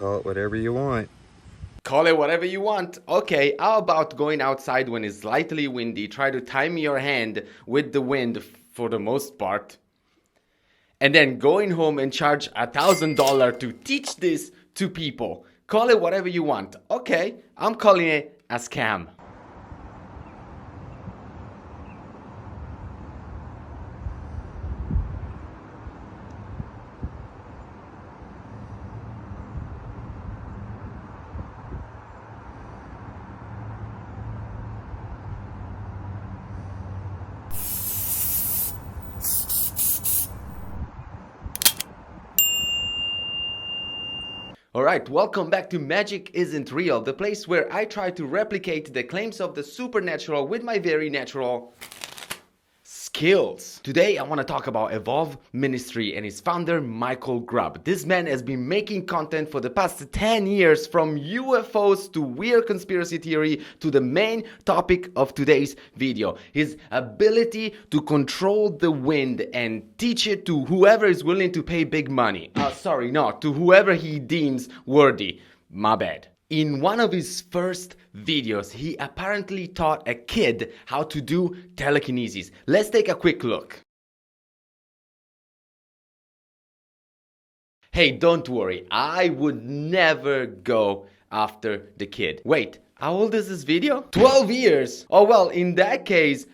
Call it whatever you want. Call it whatever you want. Okay, how about going outside when it's slightly windy, try to time your hand with the wind for the most part, and then going home and charge $1,000 to teach this to people. Call it whatever you want. Okay, I'm calling it a scam. Alright, welcome back to Magic Isn't Real, the place where I try to replicate the claims of the supernatural with my very natural skills. Today I want to talk about Evolve Ministry and its founder Micheal Grubb. This man has been making content for the past 10 years, from UFOs to weird conspiracy theory to the main topic of today's video, his ability to control the wind and teach it to whoever is willing to pay big money. To whoever he deems worthy. My bad. In one of his first videos, he apparently taught a kid how to do telekinesis. Let's take a quick look. Hey, don't worry, I would never go after the kid. Wait, how old is this video? 12 years! Oh well, in that case...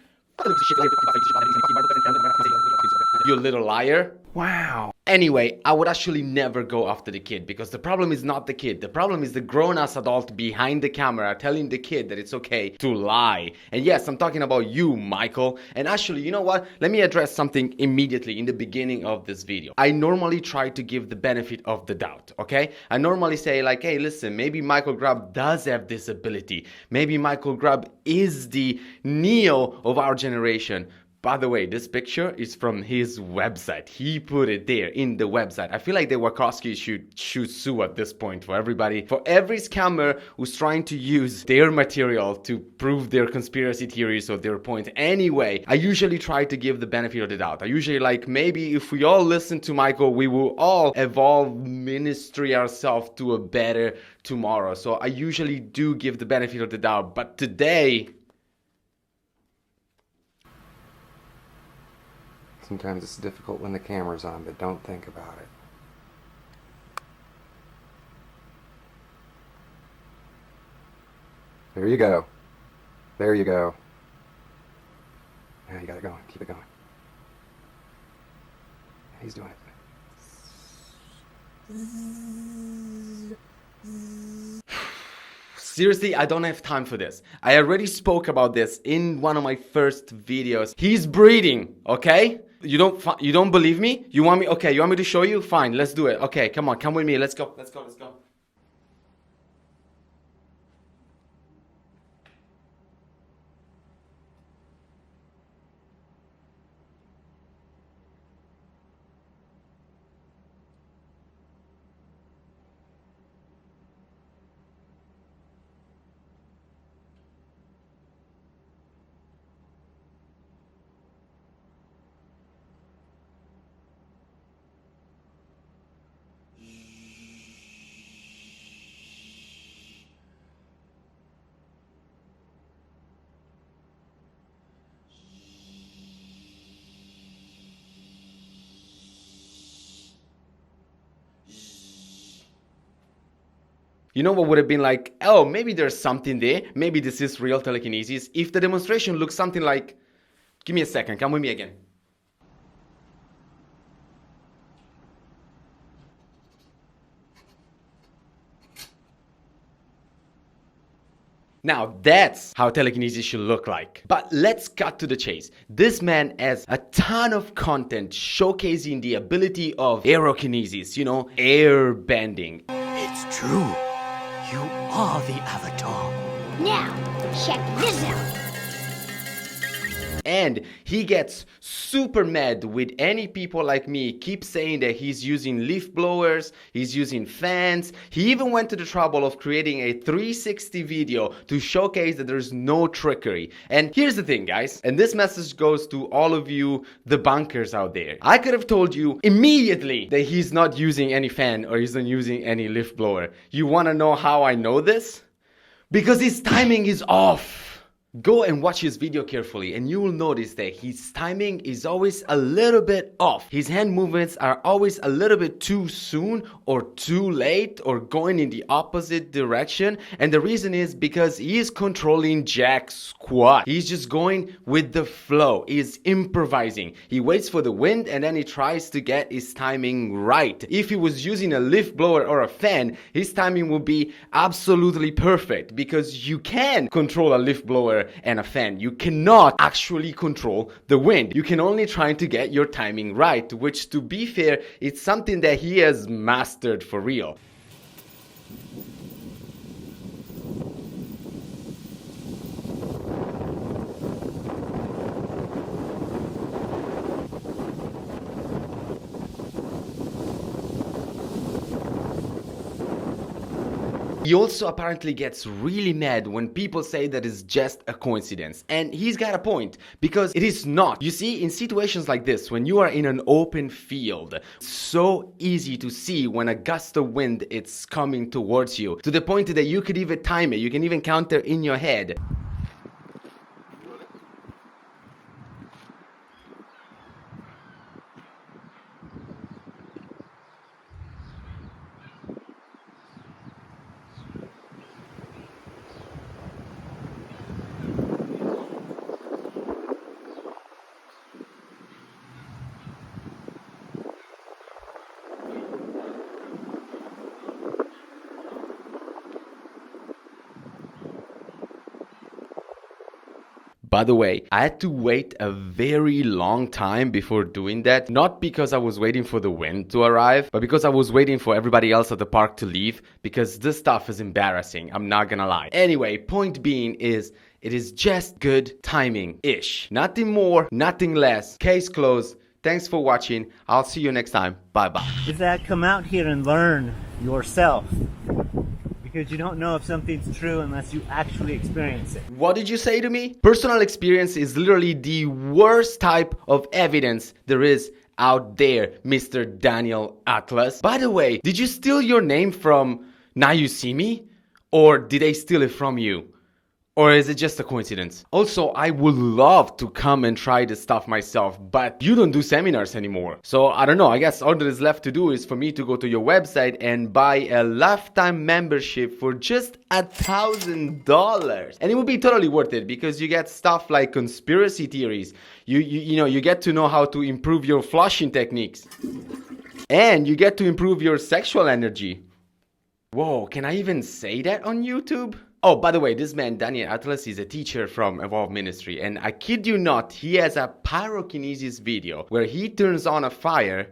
You little liar. Wow. Anyway, I would actually never go after the kid, because the problem is not the kid. The problem is the grown-ass adult behind the camera telling the kid that it's okay to lie. And yes, I'm talking about you, Micheal. And actually, you know what? Let me address something immediately in the beginning of this video. I normally try to give the benefit of the doubt, okay? I normally say like, hey, listen, maybe Micheal Grubb does have this ability. Maybe Micheal Grubb is the Neo of our generation. By the way, this picture is from his website. He put it there in the website. I feel like the Wachowskis should sue at this point for everybody. For every scammer who's trying to use their material to prove their conspiracy theories or their point. Anyway, I usually try to give the benefit of the doubt. I usually like, maybe if we all listen to Micheal, we will all evolve ministry ourselves to a better tomorrow. So I usually do give the benefit of the doubt. But today... Sometimes it's difficult when the camera's on, but don't think about it. There you go. There you go. Now you got it going. Keep it going. He's doing it. Seriously, I don't have time for this. I already spoke about this in one of my first videos. He's breathing, okay? You don't believe me? You want me? Okay, you want me to show you? Fine, let's do it. Okay, come on, come with me. Let's go. Let's go. Let's go. You know what would have been like, oh, maybe there's something there. Maybe this is real telekinesis. If the demonstration looks something like, give me a second, come with me again. Now that's how telekinesis should look like. But let's cut to the chase. This man has a ton of content showcasing the ability of aerokinesis, you know, air bending. It's true. You are the Avatar. Now, check this out. And he gets super mad with any people like me keep saying that he's using leaf blowers, he's using fans. He even went to the trouble of creating a 360 video to showcase that there's no trickery. And here's the thing, guys, and this message goes to all of you debunkers out there. I could have told you immediately that he's not using any fan or he's not using any leaf blower. You want to know how I know this? Because his timing is off. Go and watch his video carefully and you will notice that his timing is always a little bit off. His hand movements are always a little bit too soon or too late or going in the opposite direction. And the reason is because he is controlling jack squat. He's just going with the flow. He's improvising. He waits for the wind and then he tries to get his timing right. If he was using a leaf blower or a fan, his timing would be absolutely perfect because you can control a leaf blower and a fan. You cannot actually control the wind. You can only try to get your timing right, which, to be fair, it's something that he has mastered for real. He also apparently gets really mad when people say that it's just a coincidence. And he's got a point, because it is not. You see, in situations like this, when you are in an open field, it's so easy to see when a gust of wind is coming towards you, to the point that you could even time it. You can even count it in your head. By the way, I had to wait a very long time before doing that, not because I was waiting for the wind to arrive, but because I was waiting for everybody else at the park to leave, because this stuff is embarrassing, I'm not gonna lie. Anyway, point being is, it is just good timing-ish. Nothing more, nothing less. Case closed. Thanks for watching. I'll see you next time. Bye-bye. Is that come out here and learn yourself. Because you don't know if something's true unless you actually experience it. What did you say to me? Personal experience is literally the worst type of evidence there is out there, Mr. Daniel Atlas. By the way, did you steal your name from Now You See Me? Or did they steal it from you? Or is it just a coincidence? Also, I would love to come and try this stuff myself, but you don't do seminars anymore. So I don't know, I guess all that is left to do is for me to go to your website and buy a lifetime membership for just $1,000. And it would be totally worth it because you get stuff like conspiracy theories. You get to know how to improve your flushing techniques. And you get to improve your sexual energy. Whoa, can I even say that on YouTube? Oh, by the way, this man, Daniel Atlas, is a teacher from Evolve Ministry. And I kid you not, he has a pyrokinesis video where he turns on a fire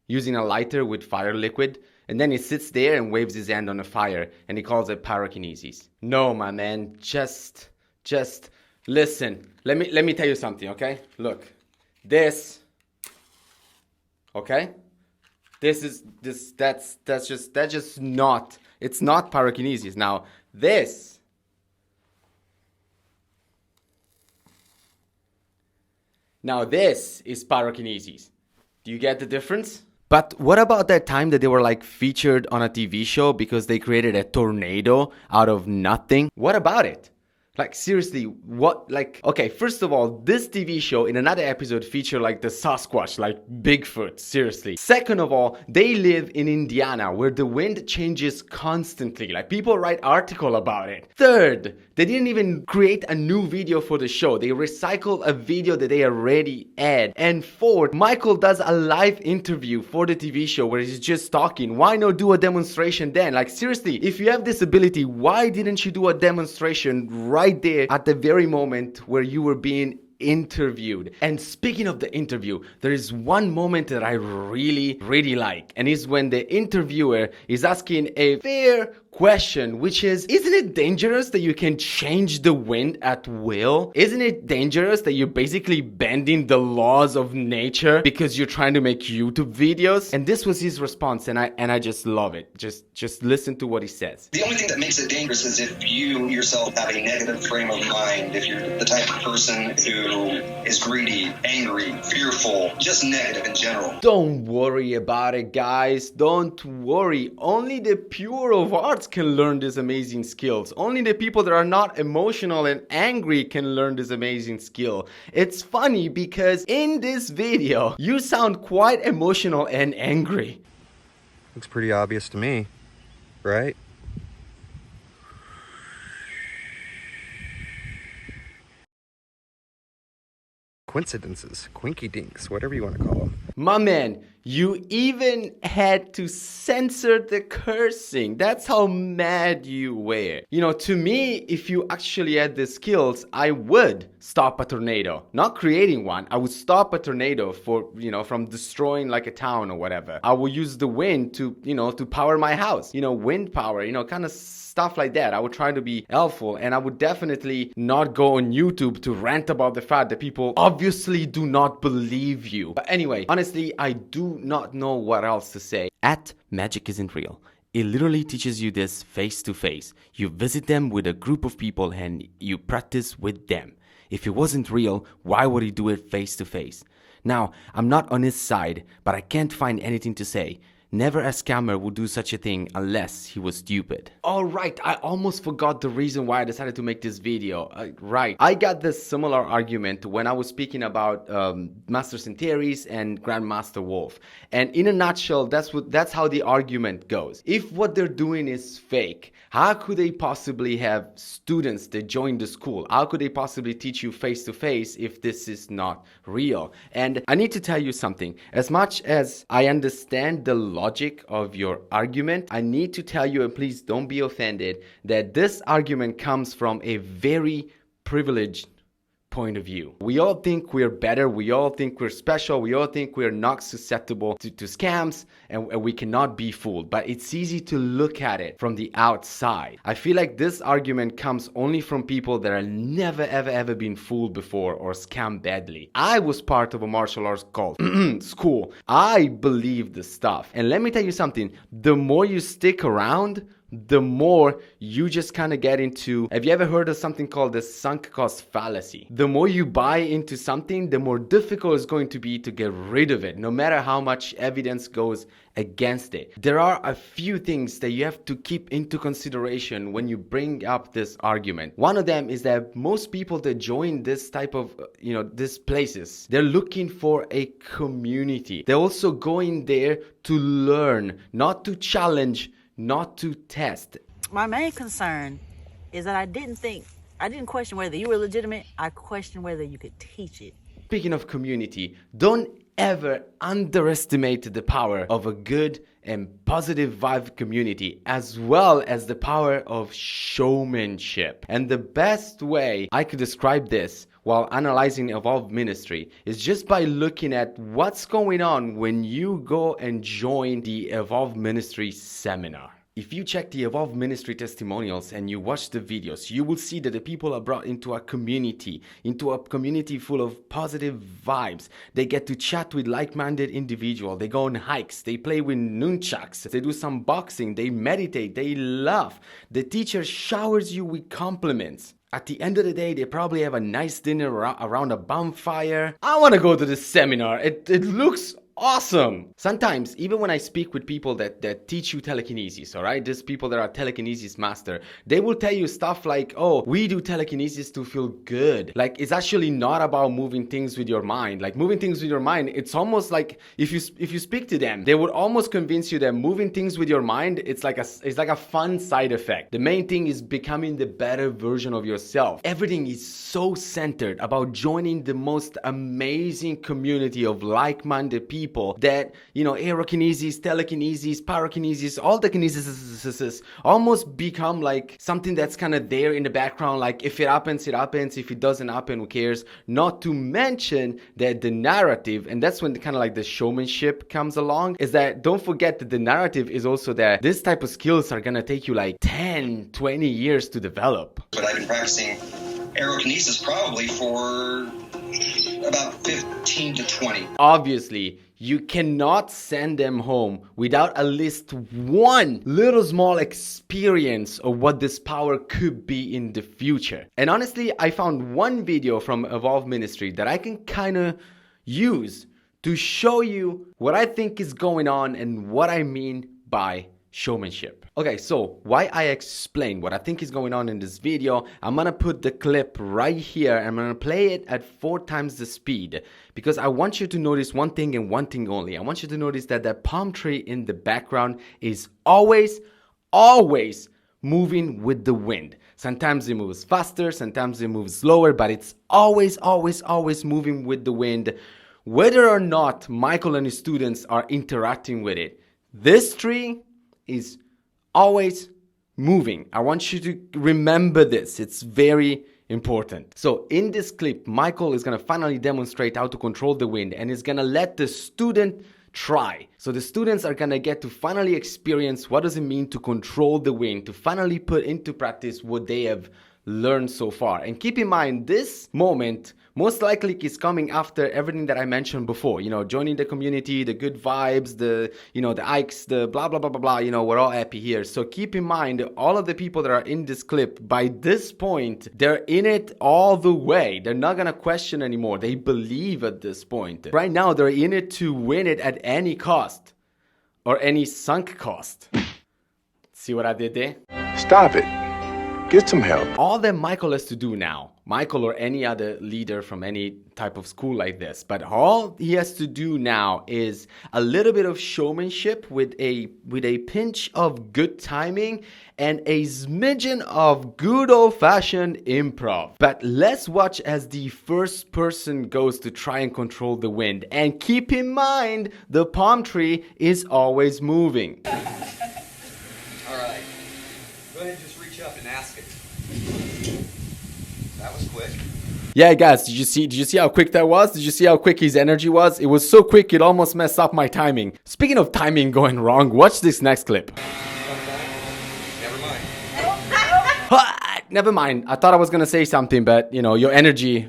using a lighter with fire liquid. And then he sits there and waves his hand on a fire. And he calls it pyrokinesis. No, my man, just listen. Let me tell you something, okay? Look, this, okay? That's just not, it's not pyrokinesis. Now, this is pyrokinesis. Do you get the difference? But what about that time that they were like featured on a TV show because they created a tornado out of nothing? What about it? Like, seriously, what, like, okay, first of all, this TV show in another episode featured like the Sasquatch, like Bigfoot, seriously. Second of all, they live in Indiana where the wind changes constantly, like people write articles about it. Third, they didn't even create a new video for the show. They recycled a video that they already had. And fourth, Micheal does a live interview for the TV show where he's just talking. Why not do a demonstration then? Like, seriously, if you have this ability, why didn't you do a demonstration right there at the very moment where you were being interviewed. And speaking of the interview, there is one moment that I really like, and is when the interviewer is asking a fair question, which is, isn't it dangerous that you can change the wind at will? Isn't it dangerous that you're basically bending the laws of nature because you're trying to make YouTube videos? And this was his response, and I just love it. Just listen to what he says. The only thing that makes it dangerous is if you yourself have a negative frame of mind, if you're the type of person who is greedy, angry, fearful, just negative in general. Don't worry about it, guys. Don't worry. Only the pure of hearts can learn these amazing skills. Only the people that are not emotional and angry can learn this amazing skill. It's funny because in this video, you sound quite emotional and angry. Looks pretty obvious to me, right? Coincidences, quinky dinks, whatever you want to call them. My man, you even had to censor the cursing. That's how mad you were. You know, to me, if you actually had the skills, I would stop a tornado. Not creating one. I would stop a tornado for, from destroying like a town or whatever. I will use the wind to, to power my house. Wind power, kind of stuff like that. I would try to be helpful, and I would definitely not go on YouTube to rant about the fact that people obviously do not believe you. But anyway, honestly, I do not know what else to say. At Magic Isn't Real, it literally teaches you this face to face. You visit them with a group of people and you practice with them. If it wasn't real, why would he do it face to face? Now, I'm not on his side, but I can't find anything to say. Never a scammer would do such a thing unless he was stupid. Alright, I almost forgot the reason why I decided to make this video. Right, I got this similar argument when I was speaking about Master Centaurus and Grandmaster Wolf. And in a nutshell, that's how the argument goes. If what they're doing is fake, how could they possibly have students that join the school? How could they possibly teach you face to face if this is not real? And I need to tell you something. As much as I understand the logic of your argument, I need to tell you, and please don't be offended, that this argument comes from a very privileged point of view. We all think we're better, we all think we're special, we all think we're not susceptible to scams, and we cannot be fooled. But it's easy to look at it from the outside. I feel like this argument comes only from people that are never ever been fooled before or scammed badly. I was part of a martial arts cult school. I believe the stuff. And let me tell you something, the more you stick around, the more you just kind of get into, have you ever heard of something called the sunk cost fallacy? The more you buy into something, the more difficult it's going to be to get rid of it, no matter how much evidence goes against it. There are a few things that you have to keep into consideration when you bring up this argument. One of them is that most people that join this type of, these places, they're looking for a community. They're also going there to learn, not to challenge, not to test. My main concern is that I didn't question whether you were legitimate. I questioned whether you could teach it. Speaking of community, don't ever underestimate the power of a good and positive vibe community, as well as the power of showmanship. And the best way I could describe this while analyzing Evolve Ministry is just by looking at what's going on when you go and join the Evolve Ministry seminar. If you check the Evolve Ministry testimonials and you watch the videos, you will see that the people are brought into a community full of positive vibes. They get to chat with like-minded individuals. They go on hikes. They play with nunchucks. They do some boxing. They meditate. They laugh. The teacher showers you with compliments. At the end of the day, they probably have a nice dinner around a bonfire. I want to go to this seminar. It looks awesome. Sometimes, even when I speak with people that teach you telekinesis, all right, these people that are telekinesis master, they will tell you stuff like, oh, we do telekinesis to feel good. Like, it's actually not about moving things with your mind. Like, moving things with your mind, it's almost like if you speak to them, they would almost convince you that moving things with your mind, it's like a fun side effect. The main thing is becoming the better version of yourself. Everything is so centered about joining the most amazing community of like-minded people people that, you know, aerokinesis, telekinesis, pyrokinesis, all the kinesis almost become like something that's kind of there in the background. Like if it happens, it happens. If it doesn't happen, who cares? Not to mention that the narrative, and that's when kind of like the showmanship comes along, is that don't forget that the narrative is also that this type of skills are gonna take you like 10, 20 years to develop. But I've been practicing aerokinesis probably for about 15 to 20. Obviously, you cannot send them home without at least one little small experience of what this power could be in the future. And honestly, I found one video from Evolve Ministry that I can kind of use to show you what I think is going on and what I mean by showmanship. Okay, so why I explain what I think is going on in this video, I'm gonna put the clip right here and I'm gonna play it at 4 times the speed, because I want you to notice one thing and one thing only. I want you to notice that that palm tree in the background is always moving with the wind. Sometimes it moves faster, sometimes it moves slower, but it's always moving with the wind, whether or not Micheal and his students are interacting with it. This tree is always moving. I want you to remember this. It's very important. So in this clip, Micheal is going to finally demonstrate how to control the wind, and is going to let the student try. So the students are going to get to finally experience what does it mean to control the wind, to finally put into practice what they have learned so far. And keep in mind, this moment most likely is coming after everything that I mentioned before, you know, joining the community, the good vibes, the, you know, the hikes, the blah, blah, blah, blah, blah, you know, we're all happy here. So keep in mind, all of the people that are in this clip, by this point, they're in it all the way. They're not going to question anymore. They believe at this point. Right now, they're in it to win it at any cost, or any sunk cost. See what I did there? Stop it. Get some help. All that Micheal has to do now, Micheal or any other leader from any type of school like this, but all he has to do now is a little bit of showmanship with a pinch of good timing and a smidgen of good old-fashioned improv. But let's watch as the first person goes to try and control the wind. And keep in mind, the palm tree is always moving. All right. Go ahead and just reach up and ask it. That was quick. Yeah, guys, did you see how quick that was? Did you see how quick his energy was? It was so quick it almost messed up my timing. Speaking of timing going wrong, watch this next clip. Never mind. Never mind. I thought I was gonna say something, but you know, your energy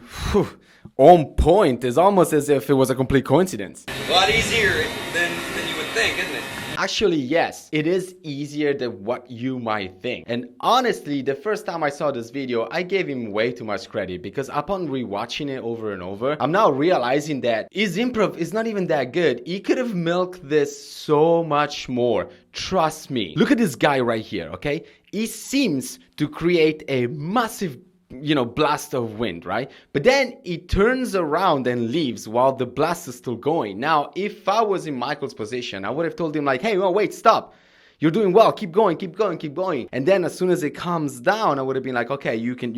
on point is almost as if it was a complete coincidence. A lot easier than you would think, isn't it? Actually, yes, it is easier than what you might think. And honestly, the first time I saw this video, I gave him way too much credit, because upon rewatching it over and over, I'm now realizing that his improv is not even that good. He could have milked this so much more. Trust me. Look at this guy right here, okay? He seems to create a massive, you know, blast of wind, right? But then he turns around and leaves while the blast is still going. Now, if I was in Micheal's position, I would have told him like, hey, well, wait, stop. You're doing well. Keep going, keep going, keep going. And then as soon as it calms down, I would have been like, okay, you can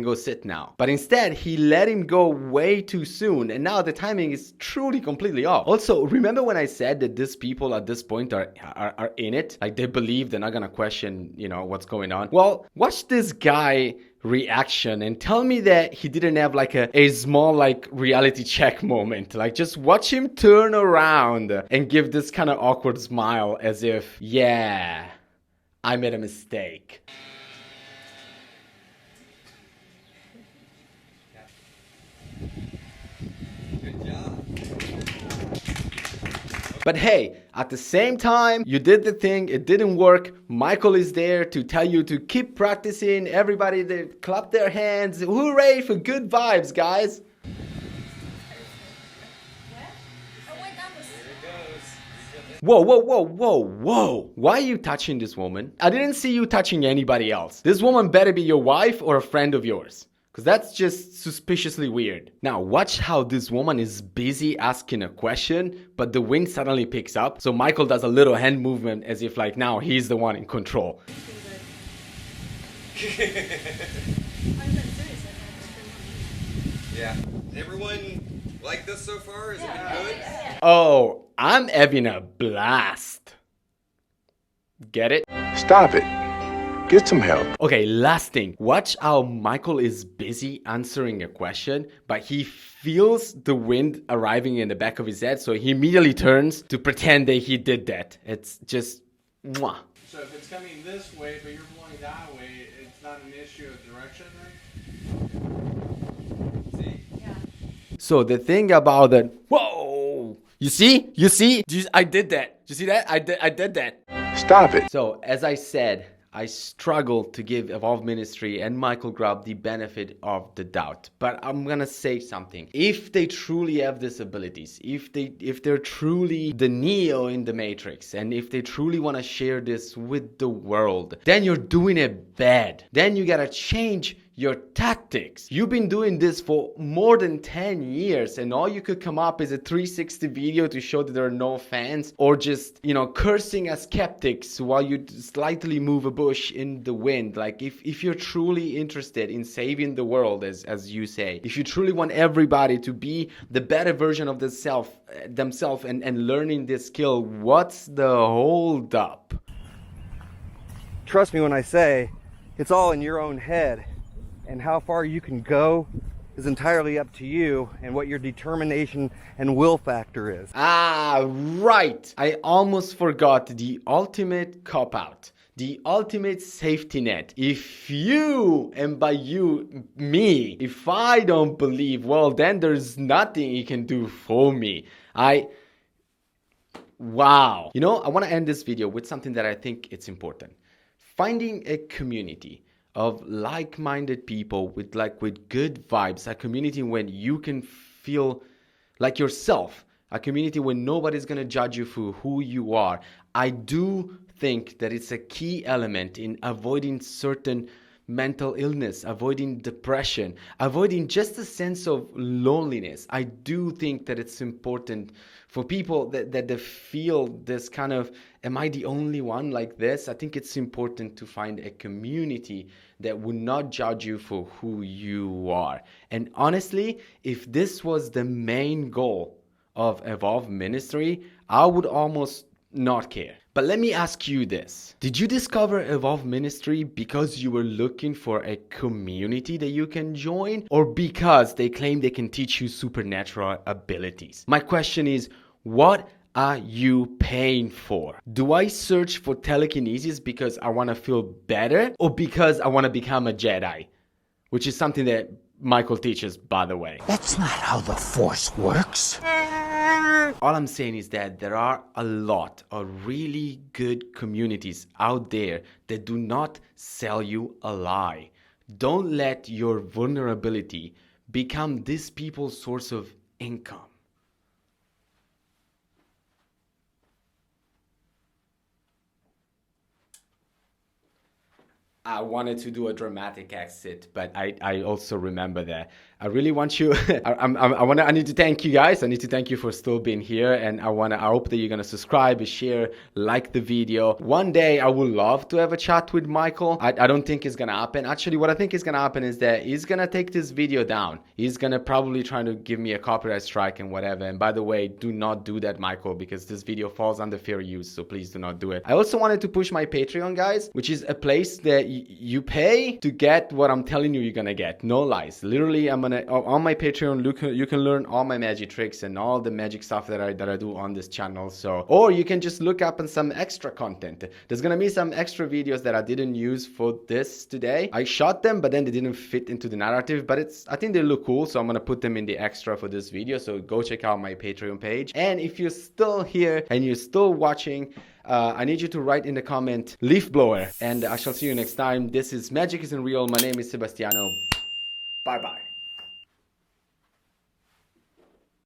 go sit now. But instead, he let him go way too soon. And now the timing is truly completely off. Also, remember when I said that these people at this point are in it? Like they believe they're not going to question, you know, what's going on. Well, watch this guy reaction and tell me that he didn't have like a small like reality check moment. Like just watch him turn around and give this kind of awkward smile as if, yeah, I made a mistake. Good job. But hey, at the same time, you did the thing, it didn't work. Micheal is there to tell you to keep practicing. Everybody, they clap their hands. Hooray for good vibes, guys. Whoa, whoa, whoa, whoa, whoa. Why are you touching this woman? I didn't see you touching anybody else. This woman better be your wife or a friend of yours, because that's just suspiciously weird. Now, watch how this woman is busy asking a question, but the wind suddenly picks up. So Micheal does a little hand movement as if like now he's the one in control. Yeah. Everyone like this so far? Has it been good? Oh, I'm having a blast. Get it? Stop it. Get some help. Okay, last thing. Watch how Michael is busy answering a question, but he feels the wind arriving in the back of his head, so he immediately turns to pretend that he did that. It's just mwah. So if it's coming this way, but you're blowing that way, it's not an issue of direction, right? See? So the thing about that, whoa, you see? I did that. You see that? I did that. Stop it. So as I said, I struggle to give Evolve Ministry and Micheal Grubb the benefit of the doubt. But I'm gonna say something. If they truly have these abilities, if they're truly the Neo in the Matrix, and if they truly want to share this with the world, then you're doing it bad. Then you gotta change your tactics. You've been doing this for more than 10 years, and all you could come up is a 360 video to show that there are no fans, or just, cursing as skeptics while you slightly move a bush in the wind. Like, if you're truly interested in saving the world, as you say, if you truly want everybody to be the better version of themselves and learning this skill, what's the hold up? Trust me when I say it's all in your own head, and how far you can go is entirely up to you and what your determination and will factor is. Ah, right. I almost forgot the ultimate cop-out, the ultimate safety net. If you, and by you, me, if I don't believe, well, then there's nothing you can do for me. Wow. I want to end this video with something that I think it's important. Finding a community of like-minded people with good vibes, a community when you can feel like yourself, a community where nobody's gonna judge you for who you are. I do think that it's a key element in avoiding certain mental illness, avoiding depression, avoiding just a sense of loneliness. I do think that it's important for people that they feel this kind of, am I the only one like this? I think it's important to find a community that would not judge you for who you are. And honestly, if this was the main goal of Evolve Ministry, I would almost not care. But let me ask you this. Did you discover Evolve Ministry because you were looking for a community that you can join, or because they claim they can teach you supernatural abilities? My question is, what are you paying for? Do I search for telekinesis because I want to feel better, or because I want to become a Jedi? Which is something that Michael teaches, by the way. That's not how the Force works. All I'm saying is that there are a lot of really good communities out there that do not sell you a lie. Don't let your vulnerability become these people's source of income. I wanted to do a dramatic exit, but I also remember that. I really want you, I need to thank you guys. I need to thank you for still being here, and I hope that you're gonna subscribe, share, like the video. One day I would love to have a chat with Michael. I don't think it's gonna happen. Actually, what I think is gonna happen is that he's gonna take this video down. He's gonna probably try to give me a copyright strike and whatever. And by the way, do not do that, Michael, because this video falls under fair use, so please do not do it. I also wanted to push my Patreon, guys, which is a place that you pay to get what I'm telling you you're gonna get. No lies. Literally, on my Patreon, you can learn all my magic tricks and all the magic stuff that I do on this channel. So, or you can just look up on some extra content. There's gonna be some extra videos that I didn't use for this today. I shot them, but then they didn't fit into the narrative, but I think they look cool, so I'm gonna put them in the extra for this video. So go check out my Patreon page. And if you're still here and you're still watching, I need you to write in the comment leaf blower, and I shall see you next time. This is Magic Isn't Real. My name is Sebastiano. Bye bye.